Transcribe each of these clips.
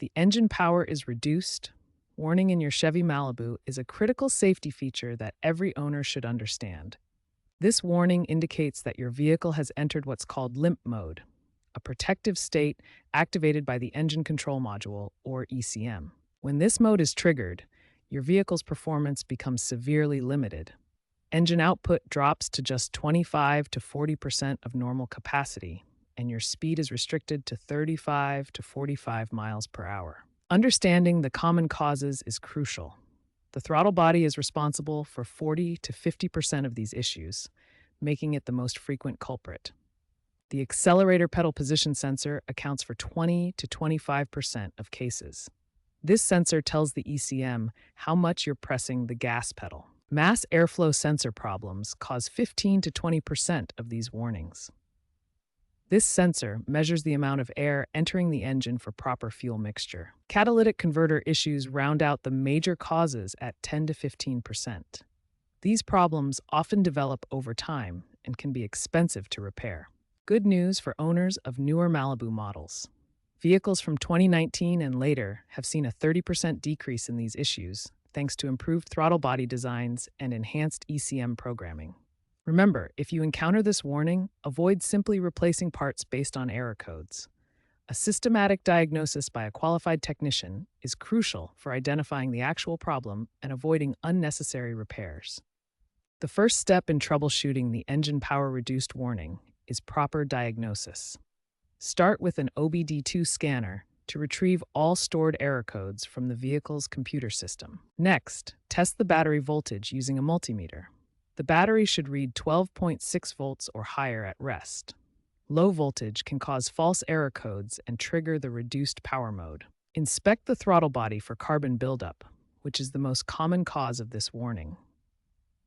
the engine power is reduced, warning in your Chevy Malibu is a critical safety feature that every owner should understand. This warning indicates that your vehicle has entered what's called limp mode, a protective state activated by the engine control module, or ECM. When this mode is triggered, your vehicle's performance becomes severely limited. Engine output drops to just 25 to 40% of normal capacity, and your speed is restricted to 35 to 45 miles per hour. Understanding the common causes is crucial. The throttle body is responsible for 40 to 50% of these issues, making it the most frequent culprit. The accelerator pedal position sensor accounts for 20 to 25% of cases. This sensor tells the ECM how much you're pressing the gas pedal. Mass airflow sensor problems cause 15 to 20% of these warnings. This sensor measures the amount of air entering the engine for proper fuel mixture. Catalytic converter issues round out the major causes at 10 to 15%. These problems often develop over time and can be expensive to repair. Good news for owners of newer Malibu models. Vehicles from 2019 and later have seen a 30% decrease in these issues, thanks to improved throttle body designs and enhanced ECM programming. Remember, if you encounter this warning, avoid simply replacing parts based on error codes. A systematic diagnosis by a qualified technician is crucial for identifying the actual problem and avoiding unnecessary repairs. The first step in troubleshooting the engine power reduced warning is proper diagnosis. Start with an OBD2 scanner to retrieve all stored error codes from the vehicle's computer system. Next, test the battery voltage using a multimeter. The battery should read 12.6 volts or higher at rest. Low voltage can cause false error codes and trigger the reduced power mode. Inspect the throttle body for carbon buildup, which is the most common cause of this warning.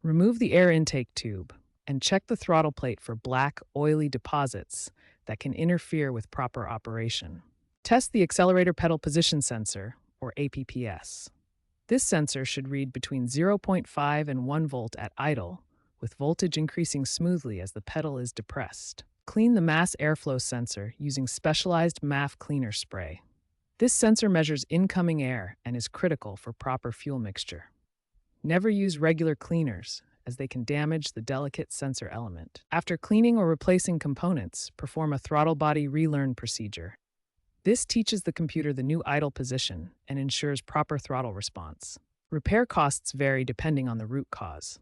Remove the air intake tube and check the throttle plate for black, oily deposits that can interfere with proper operation. Test the accelerator pedal position sensor, or APPS. This sensor should read between 0.5 and 1 volt at idle, with voltage increasing smoothly as the pedal is depressed. Clean the mass airflow sensor using specialized MAF cleaner spray. This sensor measures incoming air and is critical for proper fuel mixture. Never use regular cleaners, as they can damage the delicate sensor element. After cleaning or replacing components, perform a throttle body relearn procedure. This teaches the computer the new idle position and ensures proper throttle response. Repair costs vary depending on the root cause.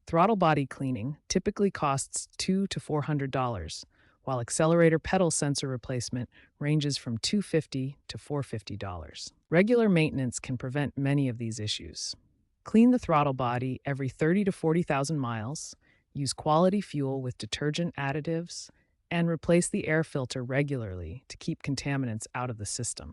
Throttle body cleaning typically costs $200 to $400, while accelerator pedal sensor replacement ranges from $250 to $450. Regular maintenance can prevent many of these issues. Clean the throttle body every 30 to 40,000 miles, use quality fuel with detergent additives, and replace the air filter regularly to keep contaminants out of the system.